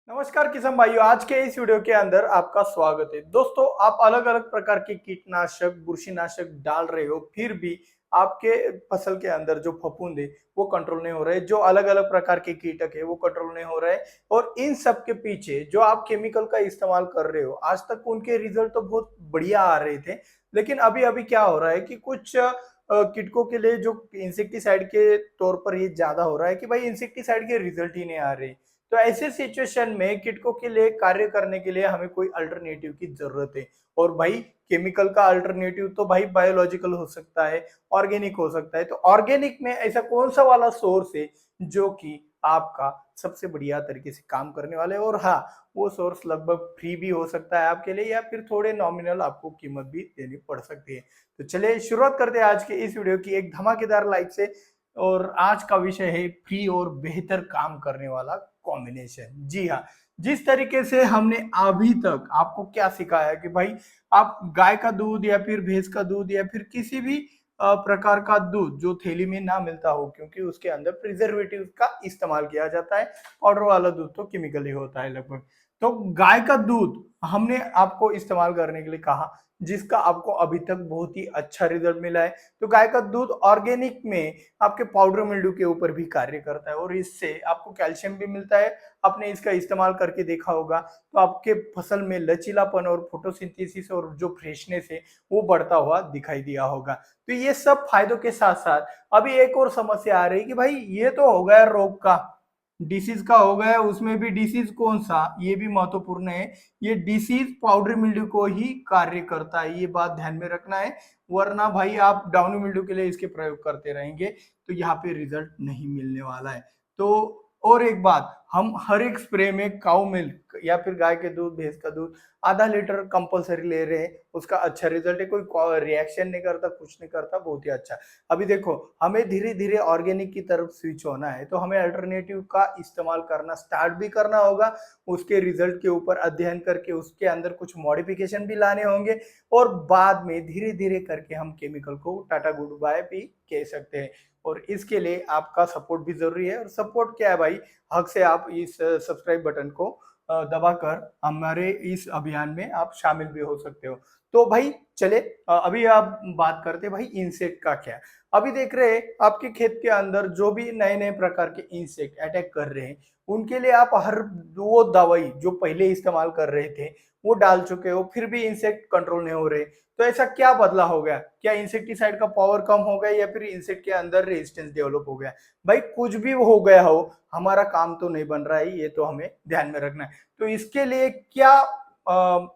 नमस्कार किसान भाइयों, आज के इस वीडियो के अंदर आपका स्वागत है। दोस्तों, आप अलग अलग प्रकार के कीटनाशक बुरशीनाशक डाल रहे हो, फिर भी आपके फसल के अंदर जो फफूंद है वो कंट्रोल नहीं हो रहे, जो अलग अलग प्रकार के कीटक है वो कंट्रोल नहीं हो रहे। और इन सब के पीछे जो आप केमिकल का इस्तेमाल कर रहे हो, आज तक उनके रिजल्ट तो बहुत बढ़िया आ रहे थे, लेकिन अभी अभी क्या हो रहा है कि कुछ कीटकों के लिए जो इंसेक्टिसाइड के तौर पर ये ज्यादा हो रहा है कि भाई इंसेक्टिसाइड के रिजल्ट ही नहीं आ रहे। तो ऐसे सिचुएशन में कीटकों के लिए कार्य करने के लिए हमें कोई अल्टरनेटिव की जरूरत है। और भाई केमिकल का अल्टरनेटिव तो भाई बायोलॉजिकल हो सकता है, ऑर्गेनिक हो सकता है। तो ऑर्गेनिक में ऐसा कौन सा वाला सोर्स है जो कि आपका सबसे बढ़िया तरीके से काम करने वाला है? और हाँ, वो सोर्स लगभग फ्री भी हो सकता है आपके लिए, या फिर थोड़े नॉमिनल आपको कीमत भी देनी पड़ सकती है। तो चलिए शुरुआत करते हैं आज के इस वीडियो की एक धमाकेदार लाइक से। और आज का विषय है फ्री और बेहतर काम करने वाला कॉम्बिनेशन। जी हाँ, जिस तरीके से हमने अभी तक आपको क्या सिखाया कि भाई आप गाय का दूध या फिर भैंस का दूध या फिर किसी भी प्रकार का दूध जो थैली में ना मिलता हो, क्योंकि उसके अंदर प्रिजर्वेटिव का इस्तेमाल किया जाता है। पाउडर वाला दूध तो केमिकल ही होता है लगभग। तो गाय का दूध हमने आपको इस्तेमाल करने के लिए कहा, जिसका आपको अभी तक बहुत ही अच्छा रिजल्ट मिला है। तो गाय का दूध ऑर्गेनिक में आपके पाउडर मिल्ड्यू के ऊपर भी कार्य करता है और इससे आपको कैल्शियम भी मिलता है। आपने इसका इस्तेमाल करके देखा होगा तो आपके फसल में लचीलापन और फोटोसिंथेसिस और जो फ्रेशनेस है वो बढ़ता हुआ दिखाई दिया होगा। तो ये सब फायदों के साथ साथ अभी एक और समस्या आ रही है कि भाई ये तो हो गया रोग का, डिसीज का हो गया, उसमें भी डिसीज कौन सा, ये भी महत्वपूर्ण है। ये डिसीज पाउडर मिल्ड्यू को ही कार्य करता है, ये बात ध्यान में रखना है। वरना भाई आप डाउनी मिल्ड्यू के लिए इसके प्रयोग करते रहेंगे तो यहाँ पे रिजल्ट नहीं मिलने वाला है। तो और एक बात, हम हर एक स्प्रे में काउ मिल्क या फिर गाय के दूध भैंस का दूध आधा लीटर कंपलसरी ले रहे हैं, उसका अच्छा रिजल्ट है, कोई रिएक्शन नहीं करता, कुछ नहीं करता, बहुत ही अच्छा। अभी देखो, हमें धीरे धीरे ऑर्गेनिक की तरफ स्विच होना है, तो हमें अल्टरनेटिव का इस्तेमाल करना स्टार्ट भी करना होगा। उसके रिजल्ट के ऊपर अध्ययन करके उसके अंदर कुछ मॉडिफिकेशन भी लाने होंगे, और बाद में धीरे धीरे करके हम केमिकल को टाटा गुड बाय भी कह सकते हैं। और इसके लिए आपका सपोर्ट भी जरूरी है। और सपोर्ट क्या है भाई, हक से आप इस सब्सक्राइब बटन को दबाकर हमारे इस अभियान में आप शामिल भी हो सकते हो। तो भाई चले, अभी आप बात करते हैं भाई इंसेक्ट का क्या। अभी देख रहे हैं आपके खेत के अंदर जो भी नए नए प्रकार के इंसेक्ट अटैक कर रहे हैं, उनके लिए आप हर वो दवाई जो पहले इस्तेमाल कर रहे थे वो डाल चुके हो, फिर भी इंसेक्ट कंट्रोल नहीं हो रहे। तो ऐसा क्या बदला हो गया? क्या इंसेक्टिसाइड का पावर कम हो गया या फिर इंसेक्ट के अंदर रेजिस्टेंस डेवलप हो गया? भाई कुछ भी हो गया हो, हमारा काम तो नहीं बन रहा है, ये तो हमें ध्यान में रखना है। तो इसके लिए क्या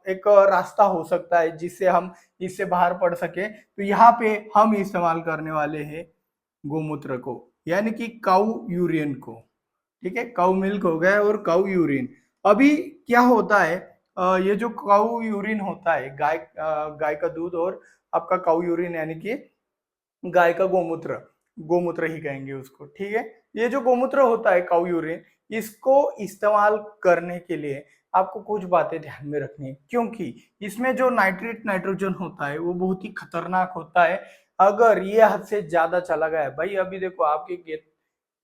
एक रास्ता हो सकता है जिससे हम इससे बाहर पड़ सके? तो यहाँ पे हम इस्तेमाल करने वाले हैं गोमूत्र को, यानी कि काउ यूरियन को। ठीक है, काउ मिल्क हो गया और काउ यूरिन। अभी क्या होता है, ये जो काउ यूरिन होता है, गाय का दूध और आपका काउ यूरिन यानी कि गाय का गोमूत्र, गोमूत्र ही कहेंगे उसको, ठीक है। ये जो गोमूत्र होता है काउ यूरिन, इसको इस्तेमाल करने के लिए आपको कुछ बातें ध्यान में रखनी है, क्योंकि इसमें जो नाइट्रेट नाइट्रोजन होता है वो बहुत ही खतरनाक होता है। अगर ये हद से ज्यादा चला गया है, भाई अभी देखो आपके खेत,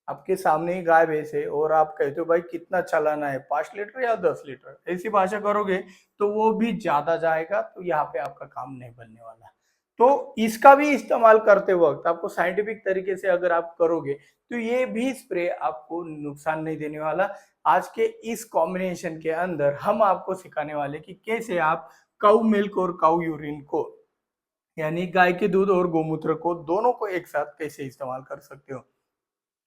आपके सामने ही गाय भैंस है और आप कहते हो भाई कितना चलाना है, 5 लीटर या 10 लीटर, ऐसी भाषा करोगे तो वो भी ज्यादा जाएगा, तो यहाँ पे आपका काम नहीं बनने वाला। तो इसका भी इस्तेमाल करते वक्त आपको साइंटिफिक तरीके से अगर आप करोगे तो ये भी स्प्रे आपको नुकसान नहीं देने वाला। आज के इस कॉम्बिनेशन के अंदर हम आपको सिखाने वाले कि कैसे आप काउ मिल्क और काउ यूरिन को, यानी गाय के दूध और गोमूत्र को, दोनों को एक साथ कैसे इस्तेमाल कर सकते हो,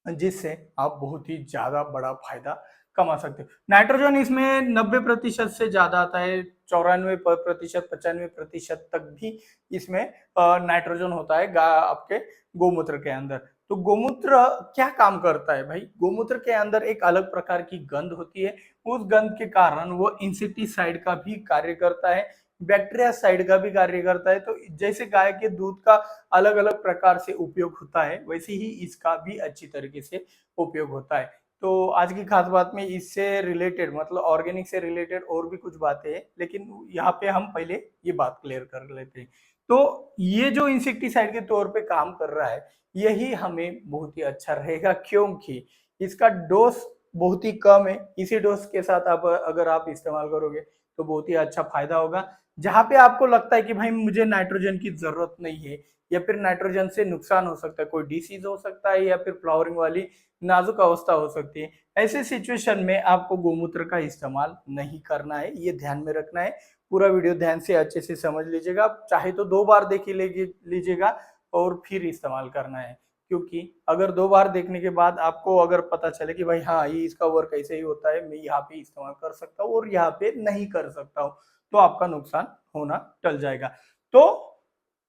जिससे आप बहुत ही ज्यादा बड़ा फायदा कमा सकते हो। नाइट्रोजन इसमें 90% से ज्यादा आता है, 94%, 95% तक भी इसमें नाइट्रोजन होता है आपके गोमूत्र के अंदर। तो गोमूत्र क्या काम करता है भाई? गोमूत्र के अंदर एक अलग प्रकार की गंध होती है, उस गंध के कारण वो इंसेक्टिसाइड का भी कार्य करता है, बैक्टीरिया साइड का भी कार्य करता है। तो जैसे गाय के दूध का अलग अलग प्रकार से उपयोग होता है, वैसे ही इसका भी अच्छी तरीके से उपयोग होता है। तो आज की खास बात में इससे रिलेटेड, मतलब ऑर्गेनिक से रिलेटेड और भी कुछ बातें हैं, लेकिन यहाँ पे हम पहले ये बात क्लियर कर लेते हैं। तो ये जो इंसेक्टिसाइड के तौर पे काम कर रहा है, यही हमें बहुत ही अच्छा रहेगा, क्योंकि इसका डोज बहुत ही कम है। इसी डोज के साथ आप अगर आप इस्तेमाल करोगे तो बहुत ही अच्छा फायदा होगा। जहाँ पे आपको लगता है कि भाई मुझे नाइट्रोजन की जरूरत नहीं है या फिर नाइट्रोजन से नुकसान हो सकता है, कोई डिसीज हो सकता है या फिर फ्लावरिंग वाली नाजुक अवस्था हो सकती है, ऐसे सिचुएशन में आपको गोमूत्र का इस्तेमाल नहीं करना है, ये ध्यान में रखना है। पूरा वीडियो ध्यान से अच्छे से समझ लीजिएगा, चाहे तो 2 बार देख ही लीजिएगा और फिर इस्तेमाल करना है। क्योंकि अगर 2 बार देखने के बाद आपको अगर पता चले कि भाई हाँ ये इसका वर्क ऐसे ही होता है, मैं यहाँ पे इस्तेमाल कर सकता हूँ और यहाँ पे नहीं कर सकता हूँ, तो आपका नुकसान होना टल जाएगा। तो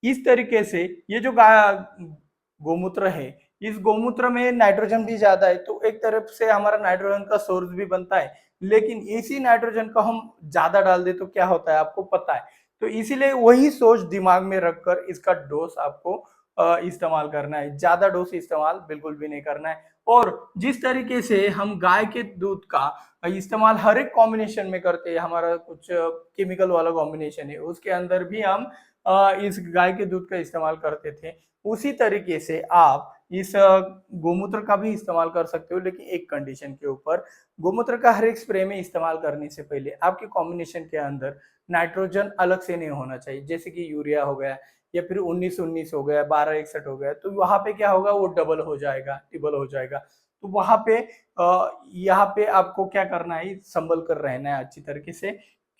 इस तरीके से ये जो गोमूत्र है, इस गोमूत्र में नाइट्रोजन भी ज्यादा है, तो एक तरफ से हमारा नाइट्रोजन का सोर्स भी बनता है। लेकिन इसी नाइट्रोजन को हम ज्यादा डाल दे तो क्या होता है आपको पता है। तो इसीलिए वही सोच दिमाग में रखकर इसका डोज आपको इस्तेमाल करना है। ज्यादा डोज इस्तेमाल बिल्कुल भी नहीं करना है। और जिस तरीके से हम गाय के दूध का इस्तेमाल हर एक कॉम्बिनेशन में करते हैं, हमारा कुछ केमिकल वाला कॉम्बिनेशन है उसके अंदर भी हम इस गाय के दूध का इस्तेमाल करते थे, उसी तरीके से आप इस गोमूत्र का भी इस्तेमाल कर सकते हो, लेकिन एक कंडीशन के ऊपर। गोमूत्र का हर एक स्प्रे में इस्तेमाल करने से पहले आपके कॉम्बिनेशन के अंदर नाइट्रोजन अलग से नहीं होना चाहिए, जैसे कि यूरिया हो गया या फिर 19-19 हो गया, 12-61 हो गया, तो वहां पे क्या होगा, वो डबल हो जाएगा, ट्रिपल हो जाएगा। तो वहां पे यहाँ पे आपको क्या करना है, संभल कर रहना है अच्छी तरीके से।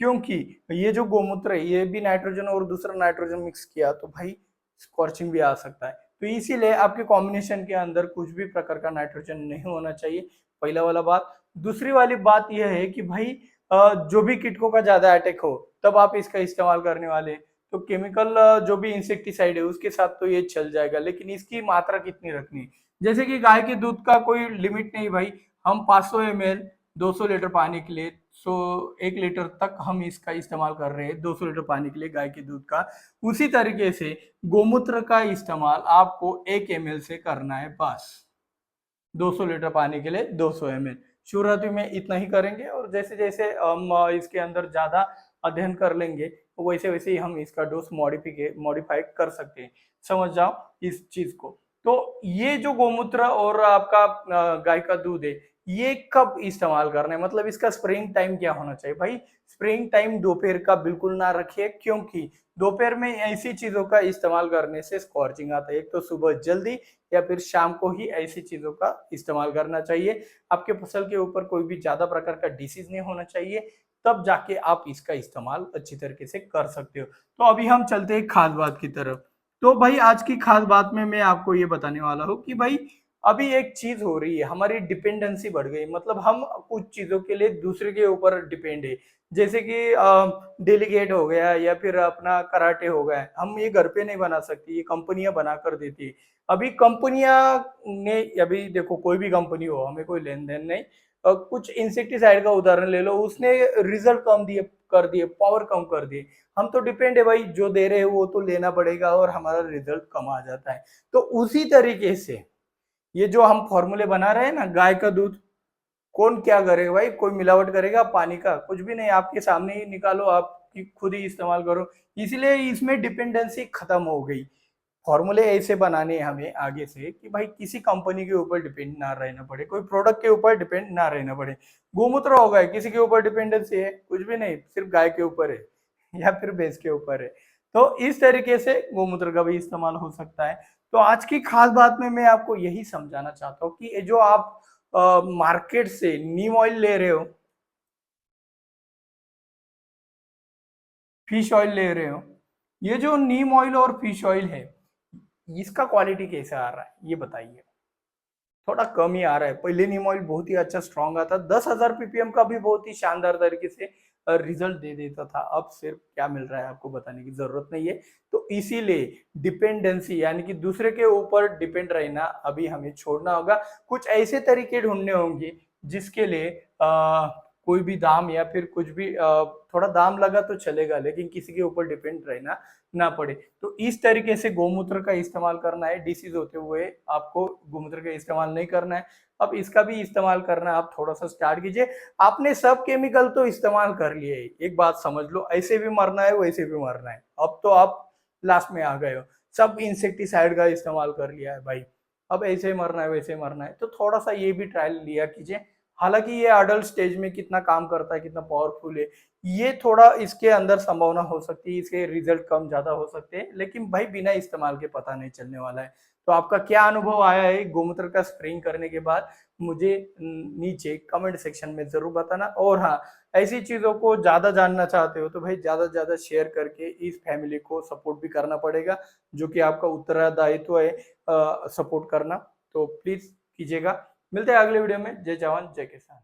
क्योंकि ये जो गोमूत्र है ये भी नाइट्रोजन और दूसरा नाइट्रोजन मिक्स किया तो भाई स्कॉर्चिंग भी आ सकता है। तो इसीलिए आपके कॉम्बिनेशन के अंदर कुछ भी प्रकार का नाइट्रोजन नहीं होना चाहिए, पहला वाला बात। दूसरी वाली बात यह है कि भाई जो भी कीटकों का ज्यादा अटैक हो तब आप इसका इस्तेमाल करने वाले, तो केमिकल जो भी इंसेक्टिसाइड है उसके साथ तो ये चल जाएगा, लेकिन इसकी मात्रा कितनी रखनी है। जैसे कि गाय के दूध का कोई लिमिट नहीं भाई, हम 500 ml 200 लीटर पानी के लिए, 1 लीटर तक हम इसका इस्तेमाल कर रहे हैं 200 लीटर पानी के लिए गाय के दूध का। उसी तरीके से गोमूत्र का इस्तेमाल आपको 1 ml से करना है बस, 200 लीटर पानी के लिए 200 ml। शुरुआती में इतना ही करेंगे और जैसे जैसे हम इसके अंदर ज्यादा अध्ययन कर लेंगे तो वैसे वैसे ही हम इसका डोज मॉडिफाई कर सकते हैं। समझ जाओ इस चीज को। तो ये जो गोमूत्र और आपका गाय का दूध है, ये कब इस्तेमाल करना है, मतलब इसका स्प्रेइंग टाइम क्या होना चाहिए भाई। स्प्रेइंग टाइम दोपहर का बिल्कुल ना रखिए, क्योंकि दोपहर में ऐसी चीजों का इस्तेमाल करने से स्कॉर्चिंग आता है। एक तो सुबह जल्दी या फिर शाम को ही ऐसी चीजों का इस्तेमाल करना चाहिए। आपके फसल के ऊपर कोई भी ज्यादा प्रकार का डिसीज नहीं होना चाहिए, तब जाके आप इसका इस्तेमाल अच्छी तरीके से कर सकते हो। तो अभी हम चलते हैं खास बात की तरफ। तो भाई आज की खास बात में मैं आपको ये बताने वाला हूँ कि भाई अभी एक चीज हो रही है, हमारी डिपेंडेंसी बढ़ गई, मतलब हम कुछ चीजों के लिए दूसरे के ऊपर डिपेंड है। जैसे कि डेलीगेट हो गया या फिर अपना कराटे हो गया, हम ये घर पे नहीं बना सकती, ये कंपनियां बना कर देती है। अभी कंपनियां ने, अभी देखो कोई भी कंपनी हो, हमें कोई लेन देन नहीं, कुछ इंसेक्टिसाइड का उदाहरण ले लो, उसने रिजल्ट कम दिए कर दिए, पावर कम कर दिए। हम तो डिपेंड है भाई, जो दे रहे हैं वो तो लेना पड़ेगा और हमारा रिजल्ट कम आ जाता है। तो उसी तरीके से ये जो हम फॉर्मूले बना रहे हैं ना, गाय का दूध, कौन क्या करेगा भाई, कोई मिलावट करेगा पानी का, कुछ भी नहीं, आपके सामने ही निकालो, आप खुद ही इस्तेमाल करो। इसलिए इसमें डिपेंडेंसी खत्म हो गई। फॉर्मूले ऐसे बनाने हैं हमें आगे से कि भाई किसी कंपनी के ऊपर डिपेंड ना रहना पड़े, कोई प्रोडक्ट के ऊपर डिपेंड ना रहना पड़े। गोमूत्र हो गया, किसी के ऊपर डिपेंडेंसी है कुछ भी नहीं, सिर्फ गाय के ऊपर है या फिर भैंस के ऊपर है। तो इस तरीके से गोमूत्र का भी इस्तेमाल हो सकता है। तो आज की खास बात में मैं आपको यही समझाना चाहता हूँ कि जो आप मार्केट से नीम ऑयल ले रहे हो, फिश ऑयल ले रहे हो, ये जो नीम ऑयल और फिश ऑयल है, इसका क्वालिटी कैसा आ रहा है ये बताइए। थोड़ा कम ही आ रहा है। पहले नीम ऑयल बहुत ही अच्छा स्ट्रॉन्ग आता, 10,000 ppm का भी बहुत ही शानदार तरीके से रिजल्ट दे देता था। अब सिर्फ क्या मिल रहा है आपको बताने की जरूरत नहीं है। तो इसीलिए डिपेंडेंसी यानी कि दूसरे के ऊपर डिपेंड रहना अभी हमें छोड़ना होगा। कुछ ऐसे तरीके ढूंढने होंगे जिसके लिए कोई भी दाम या फिर कुछ भी थोड़ा दाम लगा तो चलेगा, लेकिन किसी के ऊपर डिपेंड रहना ना पड़े। तो इस तरीके से गोमूत्र का इस्तेमाल करना है, डिसीज होते हुए आपको गोमूत्र का इस्तेमाल नहीं करना है। अब इसका भी इस्तेमाल करना आप थोड़ा सा स्टार्ट कीजिए। आपने सब केमिकल तो इस्तेमाल कर लिए, एक बात समझ लो, ऐसे भी मरना है वैसे भी मरना है। अब तो आप लास्ट में आ गए हो, सब इंसेक्टिसाइड का इस्तेमाल कर लिया है भाई, अब ऐसे मरना है वैसे मरना है, तो थोड़ा सा ये भी ट्रायल लिया कीजिए। हालांकि ये अडल्ट स्टेज में कितना काम करता है, कितना पावरफुल है, ये थोड़ा इसके अंदर संभावना हो सकती है, इसके रिजल्ट कम ज्यादा हो सकते हैं, लेकिन भाई बिना इस्तेमाल के पता नहीं चलने वाला है। तो आपका क्या अनुभव आया है गोमूत्र का स्प्रेइंग करने के बाद, मुझे नीचे कमेंट सेक्शन में जरूर बताना। और हाँ, ऐसी चीजों को ज्यादा जानना चाहते हो तो भाई ज्यादा से ज्यादा शेयर करके इस फैमिली को सपोर्ट भी करना पड़ेगा, जो कि आपका उत्तरदायित्व है सपोर्ट करना। तो प्लीज कीजिएगा। मिलते हैं अगले वीडियो में। जय जवान जय किसान।